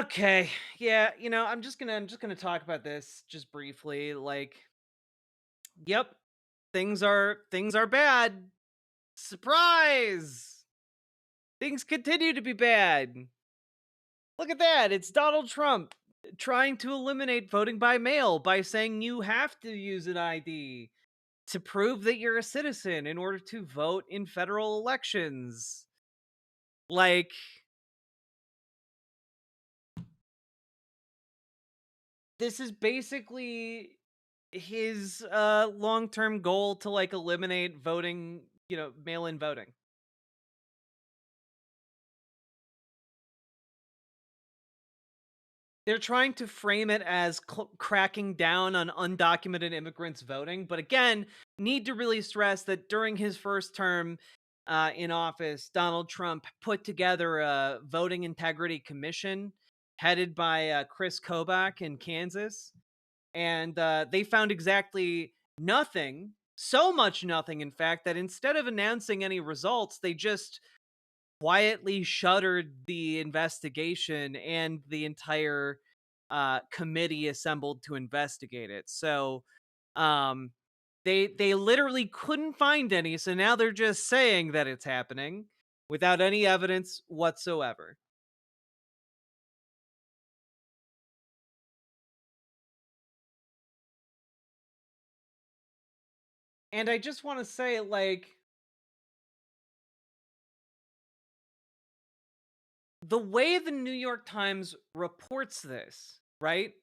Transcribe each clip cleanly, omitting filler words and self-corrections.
Okay. Yeah, I'm just gonna talk about this just briefly. Like, yep, things are bad. Surprise! Things continue to be bad. Look at that. It's Donald Trump trying to eliminate voting by mail by saying you have to use an ID to prove that you're a citizen in order to vote in federal elections. Like, this is basically his long-term goal to like eliminate voting, mail-in voting. They're trying to frame it as cracking down on undocumented immigrants voting, but again, need to really stress that during his first term in office, Donald Trump put together a voting integrity commission headed by Chris Kobach in Kansas, and they found exactly nothing. So much nothing, in fact, that instead of announcing any results, they just quietly shuttered the investigation and the entire committee assembled to investigate it. So um, they literally couldn't find any. So now they're just saying that it's happening without any evidence whatsoever. And I just want to say, like, the way the New York Times reports this, right?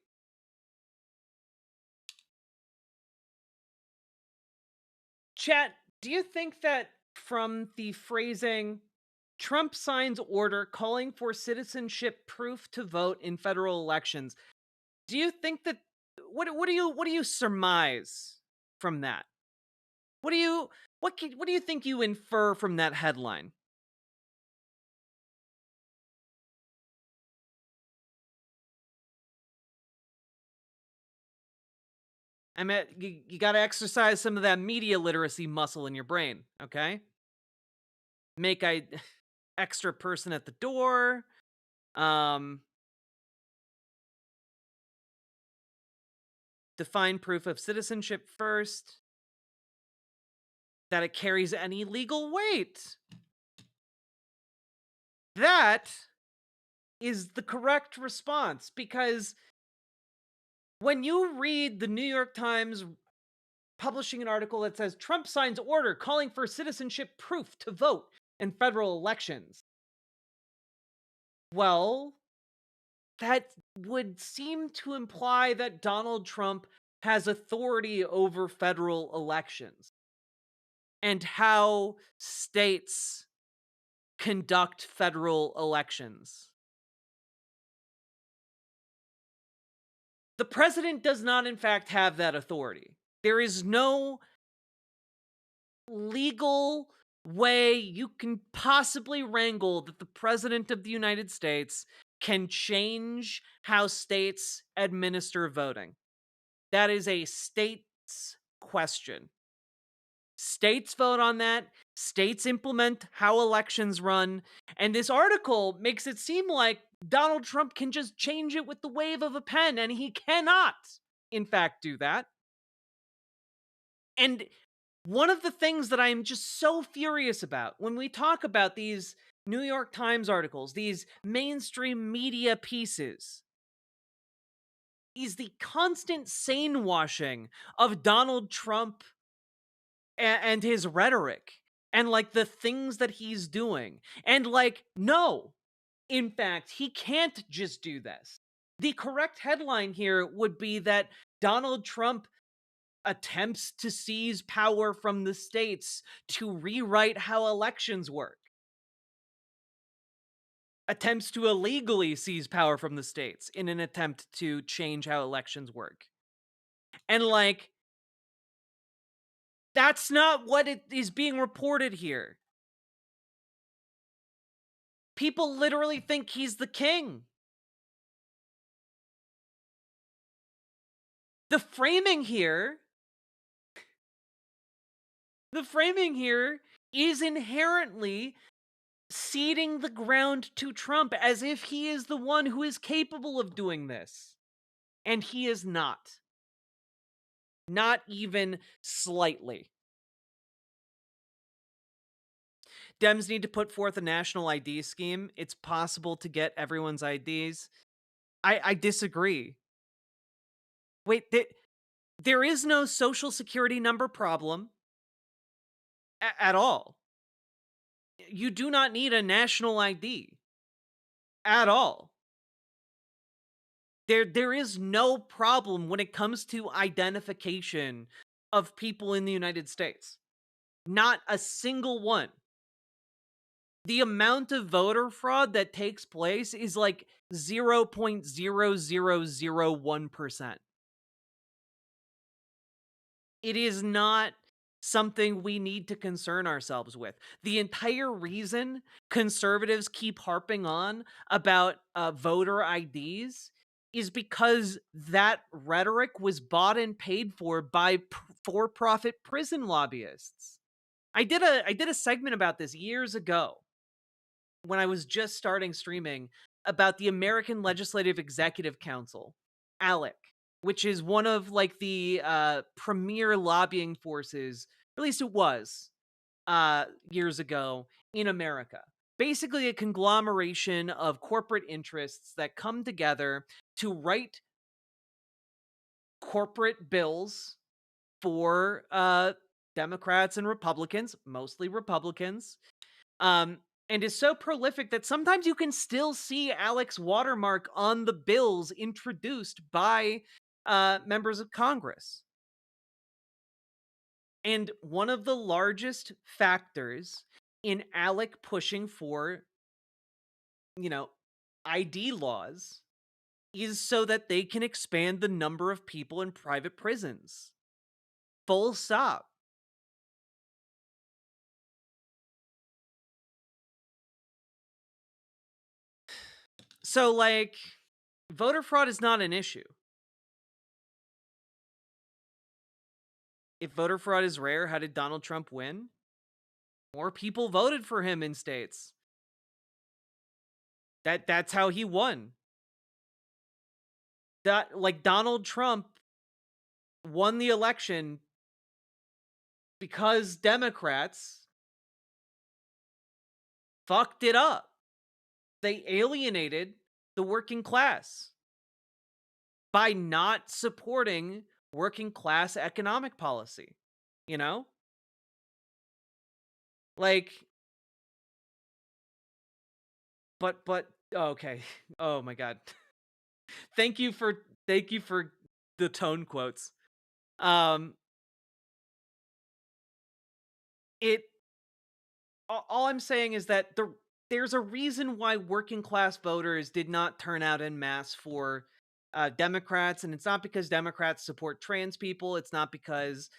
Chat, do you think that from the phrasing Trump signs order calling for citizenship proof to vote in federal elections, do you think that what do you surmise from that? What do you what do you think you infer from that headline? I mean, you got to exercise some of that media literacy muscle in your brain, okay? Make I extra person at the door. Um, define proof of citizenship first. That it carries any legal weight. That is the correct response because when you read the New York Times publishing an article that says Trump signs order calling for citizenship proof to vote in federal elections, well, that would seem to imply that Donald Trump has authority over federal elections and how states conduct federal elections. The president does not, in fact, have that authority. There is no legal way you can possibly wrangle that the president of the United States can change how states administer voting. That is a state's question. States vote on that. States implement how elections run. And this article makes it seem like Donald Trump can just change it with the wave of a pen, and he cannot, in fact, do that. And one of the things that I am just so furious about when we talk about these New York Times articles, these mainstream media pieces, is the constant sane washing of Donald Trump and his rhetoric and like the things that he's doing. And like, no, in fact, he can't just do this. The correct headline here would be that Donald Trump attempts to seize power from the states to rewrite how elections work. Attempts to illegally seize power from the states in an attempt to change how elections work. And like, that's not what it is being reported here. People literally think he's the king. The framing here, the framing here is inherently ceding the ground to Trump as if he is the one who is capable of doing this. And he is not. Not even slightly. Dems need to put forth a national ID scheme. It's possible to get everyone's IDs. I disagree. Wait, there is no social security number problem at all. You do not need a national ID at all. There is no problem when it comes to identification of people in the United States. Not a single one. The amount of voter fraud that takes place is like 0.0001%. It is not something we need to concern ourselves with. The entire reason conservatives keep harping on about voter IDs is because that rhetoric was bought and paid for by for-profit prison lobbyists. I did a segment about this years ago when I was just starting streaming about the American Legislative Executive Council, ALEC, which is one of like the premier lobbying forces, at least it was years ago in America. Basically, a conglomeration of corporate interests that come together to write corporate bills for Democrats and Republicans, mostly Republicans, um, and is so prolific that sometimes you can still see Alex watermark on the bills introduced by members of Congress. And one of the largest factors in Alec pushing for, you know, ID laws is so that they can expand the number of people in private prisons. Full stop. So, like, voter fraud is not an issue. If voter fraud is rare, how did Donald Trump win? More people voted for him in states. That's how he won. That like Donald Trump won the election because Democrats fucked it up. They alienated the working class by not supporting working class economic policy, you know? Like but okay. Oh my god. Thank you for the tone quotes. Um it all I'm saying is that there's a reason why working class voters did not turn out en masse for Democrats, and it's not because Democrats support trans people. It's not because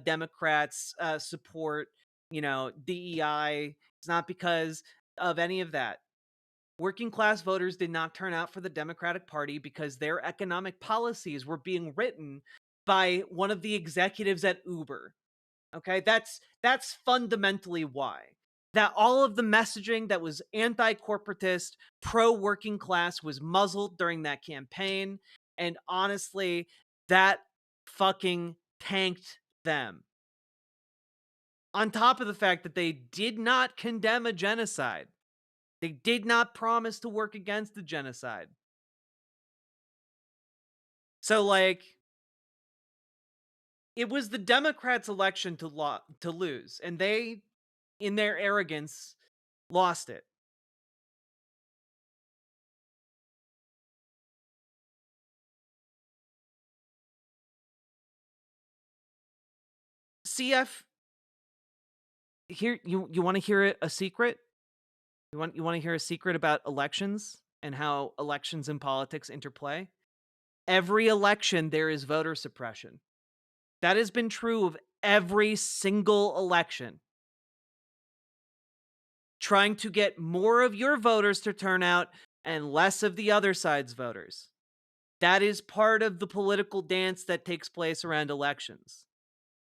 Democrats support, DEI. It's not because of any of that. Working class voters did not turn out for the Democratic Party because their economic policies were being written by one of the executives at Uber. Okay, that's fundamentally why. That all of the messaging that was anti-corporatist, pro-working class was muzzled during that campaign, and honestly, that fucking tanked them. On top of the fact that they did not condemn a genocide. They did not promise to work against the genocide. So like it was the Democrats' election to lose, and they in their arrogance lost it. CF, here you want to hear a secret? You want to hear a secret about elections and how elections and politics interplay? Every election there is voter suppression. That has been true of every single election. Trying to get more of your voters to turn out and less of the other side's voters. That is part of the political dance that takes place around elections.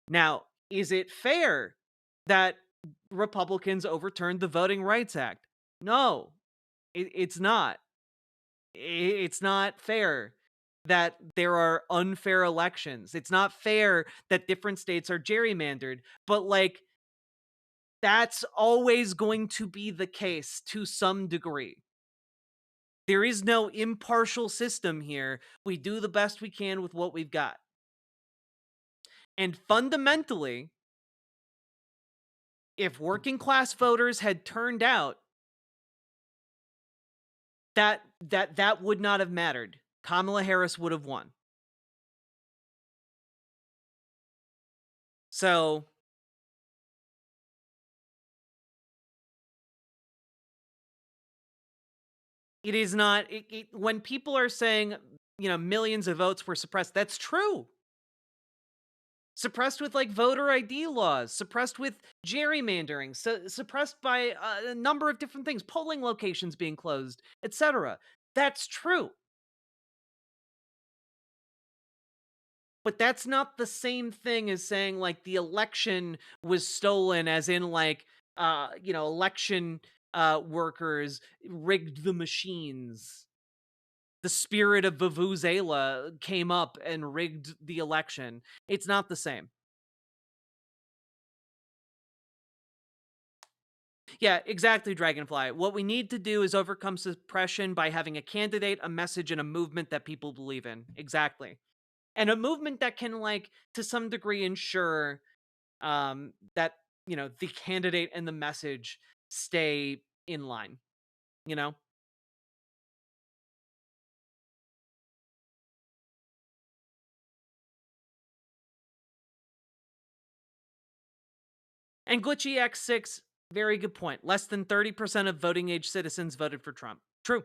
Now, is it fair that Republicans overturned the Voting Rights Act. No, it's not. It's not fair that there are unfair elections. It's not fair that different states are gerrymandered. But, like, that's always going to be the case to some degree. There is no impartial system here. We do the best we can with what we've got. And fundamentally, if working class voters had turned out, that would not have mattered. Kamala Harris would have won. So it is not when people are saying, millions of votes were suppressed. That's true. Suppressed with, like, voter ID laws, suppressed with gerrymandering, suppressed by a number of different things, polling locations being closed, etc. That's true. But that's not the same thing as saying, like, the election was stolen, as in, like, election workers rigged the machines. The spirit of Vuvuzela came up and rigged the election. It's not the same. Yeah, exactly, Dragonfly. What we need to do is overcome suppression by having a candidate, a message, and a movement that people believe in. Exactly. And a movement that can, like, to some degree ensure that, the candidate and the message stay in line, you know? And Glitchy X6, very good point. Less than 30% of voting age citizens voted for Trump. True.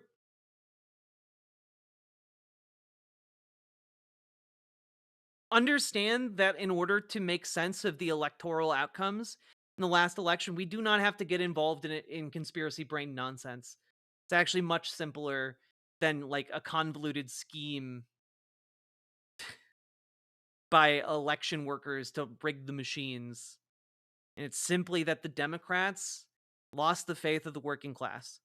Understand that in order to make sense of the electoral outcomes in the last election, we do not have to get involved in it in conspiracy brain nonsense. It's actually much simpler than, like, a convoluted scheme by election workers to rig the machines. And it's simply that the Democrats lost the faith of the working class.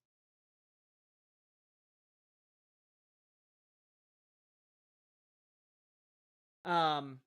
Um